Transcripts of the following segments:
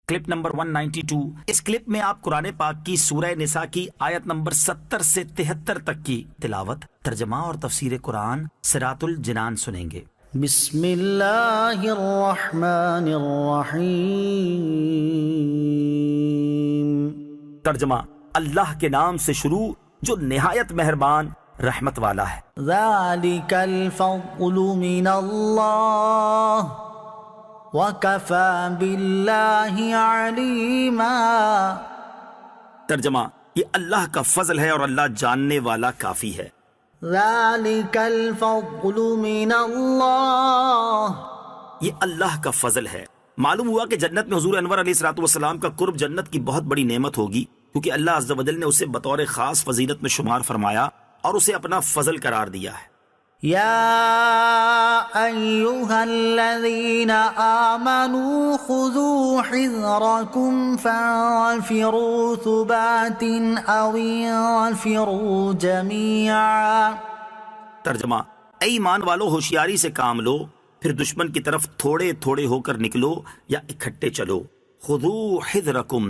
Clip number 192۔ اس clip میں آپ قرآن پاک کی سورہ نساء کی آیت نمبر 70 سے 73 تک کی تلاوت، ترجمہ اور تفسیر قرآن صراط الجنان سنیں گے۔ بسم اللہ الرحمن الرحیم۔ ترجمہ، اللہ کے نام سے شروع جو نہایت مہربان رحمت والا ہے۔ ذالک الفضل من اللہ وَكَفَى بِاللَّهِ عَلِيمًا۔ ترجمہ، یہ اللہ کا فضل ہے اور اللہ جاننے والا کافی ہے۔ ذَلِكَ الْفَضْلُ مِنَ اللَّهِ، یہ اللہ کا فضل ہے۔ معلوم ہوا کہ جنت میں حضور انور علیہ الصلوۃ والسلام کا قرب جنت کی بہت بڑی نعمت ہوگی، کیونکہ اللہ عز و جل نے اسے بطور خاص فضیلت میں شمار فرمایا اور اسے اپنا فضل قرار دیا ہے۔ یا ایہا الذین آمنوا خذوا حذرکم فانفروا ثبات او انفروا جمیعا۔ ترجمہ، اے ایمان والو، ہوشیاری سے کام لو، پھر دشمن کی طرف تھوڑے تھوڑے ہو کر نکلو یا اکٹھے چلو۔ خذوا حذرکم،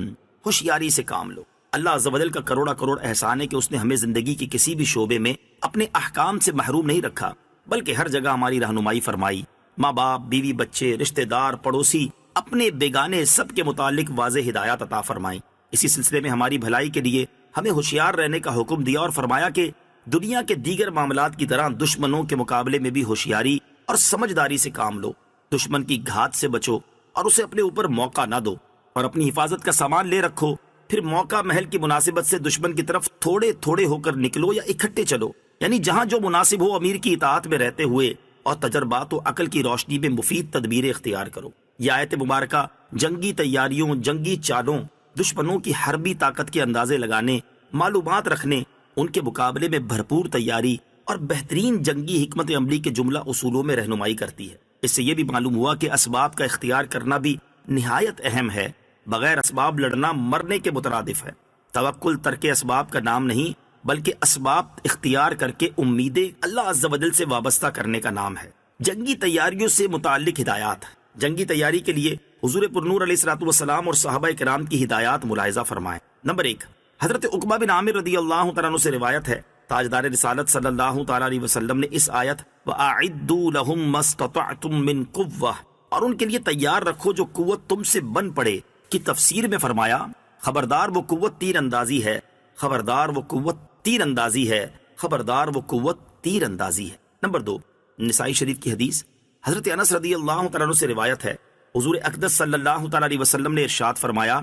ہوشیاری سے کام لو۔ اللہ عز و جل کا کروڑا کروڑ احسان ہے کہ اس نے ہمیں زندگی کے کسی بھی شعبے میں اپنے احکام سے محروم نہیں رکھا، بلکہ ہر جگہ ہماری رہنمائی فرمائی۔ ماں باپ، بیوی بچے، رشتہ دار، پڑوسی، اپنے بیگانے، سب کے متعلق واضح ہدایات عطا فرمائیں۔ اسی سلسلے میں ہماری بھلائی کے لیے ہمیں ہوشیار رہنے کا حکم دیا اور فرمایا کہ دنیا کے دیگر معاملات کی طرح دشمنوں کے مقابلے میں بھی ہوشیاری اور سمجھداری سے کام لو۔ دشمن کی گھات سے بچو اور اسے اپنے اوپر موقع نہ دو، اور اپنی حفاظت کا سامان لے رکھو، پھر موقع محل کی مناسبت سے دشمن کی طرف تھوڑے تھوڑے ہو کر نکلو یا اکٹھے چلو، یعنی جہاں جو مناسب ہو امیر کی اطاعت میں رہتے ہوئے اور تجربات و عقل کی روشنی میں مفید تدبیریں اختیار کرو۔ یہ آیت مبارکہ جنگی تیاریوں، جنگی چالوں، دشمنوں کی حربی طاقت کے اندازے لگانے، معلومات رکھنے، ان کے مقابلے میں بھرپور تیاری اور بہترین جنگی حکمت عملی کے جملہ اصولوں میں رہنمائی کرتی ہے۔ اس سے یہ بھی معلوم ہوا کہ اسباب کا اختیار کرنا بھی نہایت اہم ہے۔ بغیر اسباب لڑنا مرنے کے مترادف ہے۔ توکل ترک اسباب کا نام نہیں، بلکہ اسباب اختیار کر کے امیدیں اللہ عز و جل سے وابستہ کرنے کا نام ہے۔ جنگی تیاریوں سے متعلق ہدایات۔ جنگی تیاری کے لیے حضور پرنور علیہ الصلوۃ والسلام اور صحابہ کرام کی ہدایات ملاحظہ فرمائیں۔ نمبر 1، حضرت عقبہ بن عامر رضی اللہ تعالیٰ عنہ سے روایت ہے، تاجدار رسالت صلی اللہ تعالیٰ علیہ وسلم نے اس آیت وَأَعِدُّوا لَهُم مَّا اسْتَطَعْتُم مِّن قُوَّةٍ، اور ان کے لیے تیار رکھو جو قوت تم سے بن پڑے، کی تفسیر میں فرمایا خبردار وہ قوت تیر اندازی ہے، خبردار وہ قوت تیر اندازی ہے، خبردار وہ قوت تیر اندازی ہے۔ نمبر 2، نسائی شریف کی حدیث، حضرت انس رضی اللہ تعالیٰ عنہ سے روایت ہے، حضور اقدس صلی اللہ تعالیٰ علیہ وسلم نے ارشاد فرمایا،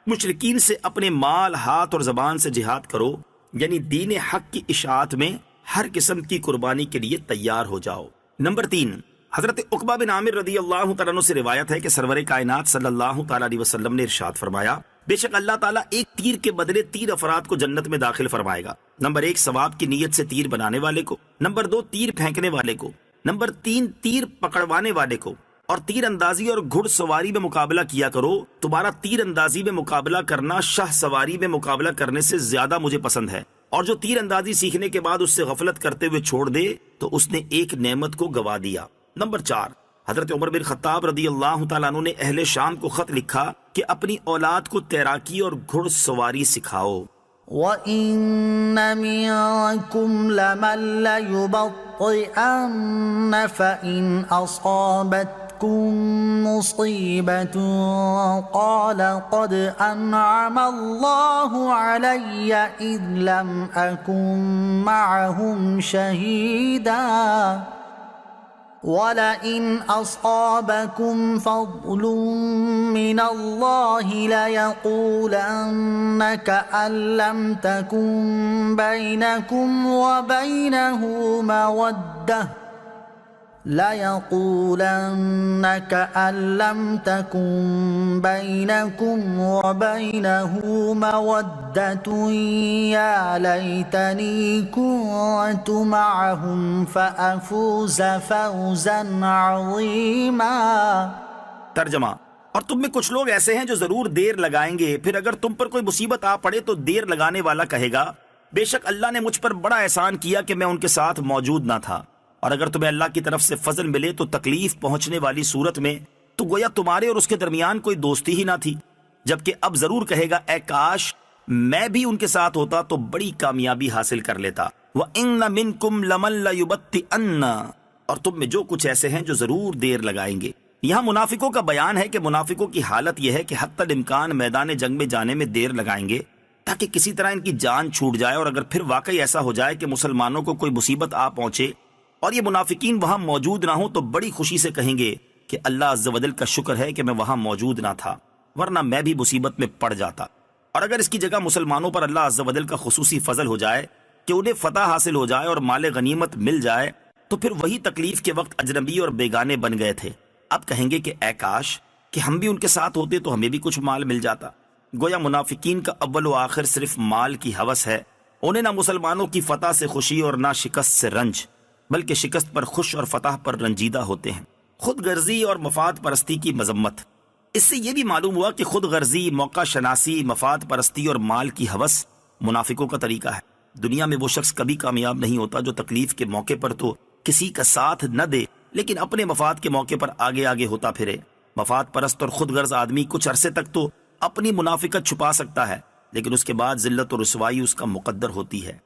مشرکین سے اپنے مال، ہاتھ اور زبان سے جہاد کرو، یعنی دین حق کی اشاعت میں ہر قسم کی قربانی کے لیے تیار ہو جاؤ۔ نمبر 3، حضرت عقبہ بن عامر رضی اللہ تعالیٰ عنہ سے روایت ہے کہ سرور کائنات صلی اللہ تعالیٰ علیہ وسلم نے ارشاد فرمایا، بے شک اللہ تعالیٰ ایک تیر کے بدلے 3 افراد کو جنت میں داخل فرمائے گا۔ نمبر 1، ثواب کی نیت سے تیر بنانے والے کو، نمبر 2، تیر پھینکنے والے کو، نمبر 3، تیر پکڑوانے والے کو۔ اور تیر اندازی اور گھڑ سواری میں مقابلہ کیا کرو، تمہارا تیر اندازی میں مقابلہ کرنا شاہ سواری میں مقابلہ کرنے سے زیادہ مجھے پسند ہے، اور جو تیر اندازی سیکھنے کے بعد اس سے غفلت کرتے ہوئے چھوڑ دے تو اس نے ایک نعمت کو گوا دیا۔ نمبر 4، حضرت عمر بن خطاب رضی اللہ تعالیٰ عنہ نے اہل شام کو خط لکھا کہ اپنی اولاد کو تیراکی اور گھڑ سواری سکھاؤ۔ وَإِنَّ مِنكُمْ لَمَن لَّيُبَطِّئَنَّ فَإِنْ أَصَابَتْكُم مُّصِيبَةٌ قَالَ قَدْ أَنْعَمَ اللَّهُ عَلَيَّ إِذْ لَمْ أَكُن مَّعَهُمْ شَهِيدًا وَلَئِنْ أَصَابَكُمْ فَضْلٌ مِّنَ اللَّهِ لَيَقُولَنَّ كَأَن لَّمْ تَكُن بَيْنَكُمْ وَبَيْنَهُ مَوَدَّةٌ لَيَقُولَنَّ كَأَن لَّمْ تَكُن بَيْنَكُمْ وَبَيْنَهُ مَوَدَّةٌ يَا لَيْتَنِي كُنتُ مَعَهُمْ فَأَفُوزَ فَوْزًا عَظِيمًا۔ ترجمہ، اور تم میں کچھ لوگ ایسے ہیں جو ضرور دیر لگائیں گے، پھر اگر تم پر کوئی مصیبت آ پڑے تو دیر لگانے والا کہے گا، بے شک اللہ نے مجھ پر بڑا احسان کیا کہ میں ان کے ساتھ موجود نہ تھا۔ اور اگر تمہیں اللہ کی طرف سے فضل ملے تو تکلیف پہنچنے والی صورت میں تو گویا تمہارے اور اس کے درمیان کوئی دوستی ہی نہ تھی۔ جبکہ اب ضرور کہے گا اے کاش میں بھی ان کے ساتھ ہوتا تو بڑی کامیابی حاصل کر لیتا۔ وَإِنَّ مِنْكُمْ لَمَن لَّيُبَطِّئَنَّ، اور تم میں جو کچھ ایسے ہیں جو ضرور دیر لگائیں گے۔ یہاں منافقوں کا بیان ہے کہ منافقوں کی حالت یہ ہے کہ حتی الامکان میدان جنگ میں جانے میں دیر لگائیں گے تاکہ کسی طرح ان کی جان چھوٹ جائے، اور اگر پھر واقعی ایسا ہو جائے کہ مسلمانوں کو کوئی مصیبت آ پہنچے اور یہ منافقین وہاں موجود نہ ہوں تو بڑی خوشی سے کہیں گے کہ اللہ عز و جل کا شکر ہے کہ میں وہاں موجود نہ تھا، ورنہ میں بھی مصیبت میں پڑ جاتا۔ اور اگر اس کی جگہ مسلمانوں پر اللہ عز و جل کا خصوصی فضل ہو جائے کہ انہیں فتح حاصل ہو جائے اور مال غنیمت مل جائے تو پھر وہی تکلیف کے وقت اجنبی اور بیگانے بن گئے تھے، اب کہیں گے کہ اے کاش کہ ہم بھی ان کے ساتھ ہوتے تو ہمیں بھی کچھ مال مل جاتا۔ گویا منافقین کا اول و آخر صرف مال کی ہوس ہے، انہیں نہ مسلمانوں کی فتح سے خوشی اور نہ شکست سے رنج، بلکہ شکست پر خوش اور فتح پر رنجیدہ ہوتے ہیں۔ خود غرضی اور مفاد پرستی کی مذمت۔ اس سے یہ بھی معلوم ہوا کہ خود غرضی، موقع شناسی، مفاد پرستی اور مال کی ہوس منافقوں کا طریقہ ہے۔ دنیا میں وہ شخص کبھی کامیاب نہیں ہوتا جو تکلیف کے موقع پر تو کسی کا ساتھ نہ دے لیکن اپنے مفاد کے موقع پر آگے آگے ہوتا پھرے۔ مفاد پرست اور خود غرض آدمی کچھ عرصے تک تو اپنی منافقت چھپا سکتا ہے لیکن اس کے بعد ذلت و رسوائی اس کا مقدر ہوتی ہے۔